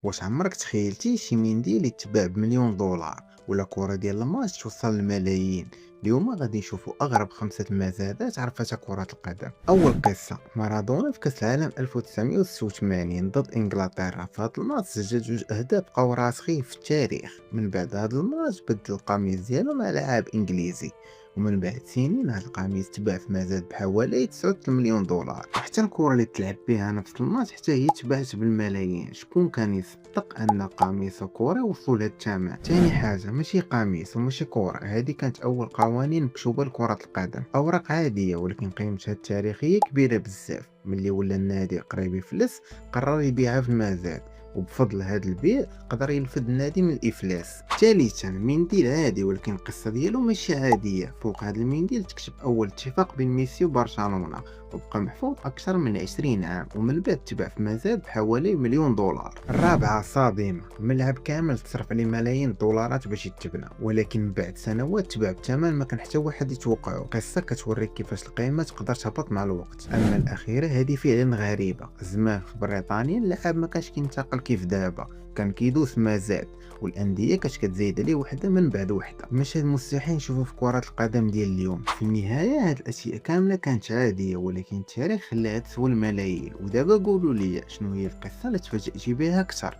واش عمرك تخيلتي شي منديل يتباع بمليون دولار ولا كرة ديال الماتش توصل للملايين؟ اليوم غادي نشوفوا اغرب خمسة مزادات عرفتها كرة القدم. اول قصة مارادونا في كاس العالم 1986 ضد انجلترا، في هذا الماتش سجل جوج اهداف بقاو راسخين في التاريخ. من بعد هذا الماتش بدل القميص ديالو مع لاعب انجليزي، ومن بعد سنين هذا القميص تباع في مزاد بحوالي 9 مليون دولار. وحتى الكرة اللي تلعب بها نفس الماتش حتى هي تباعت بالملايين. شكون كان يصدق ان قميص كوري وصل لهذا الثمن؟ ثاني حاجة، ماشي قميص وماشي كورة، هذه كانت اول قوانين مكتوبة لكرة القدم. اوراق عادية ولكن قيمتها التاريخية كبيرة بزاف. ملي ولا النادي قريب يفلس قرر يبيعها في المزاد، وبفضل هذا البيع قدر ينفذ النادي من الافلاس. ثالثا، منديل عادي ولكن القصه ديالو ماشي عاديه. فوق هذا المنديل تكتب اول اتفاق بين ميسي وبرشلونه، وبقى محفوظ اكثر من 20 عام، ومن بعد تباع في مزاد بحوالي مليون دولار. الرابعه صادمه، ملعب كامل تصرف عليه ملايين الدولارات باش يتبنى، ولكن بعد سنوات تباع بثمن ما كان حتى واحد يتوقعه. قصه كتوريك كيفاش القيمه تقدر تهبط مع الوقت. اما الاخيره هذه فعلا غريبه. زمان في بريطانيا اللاعب ما كانش كينتقل كيف دابا، كان كيدوز مزاد، والانديه كتزايد عليه وحده من بعد وحده. ماشي مستحيل نشوفه في كره القدم ديال اليوم. في النهايه هاد الاشياء كامله كانت عاديه، ولكن التاريخ خلاها تسوى الملايين. ودابا قولوا لي شنو هي القصه اللي تفاجئتي بها اكثر؟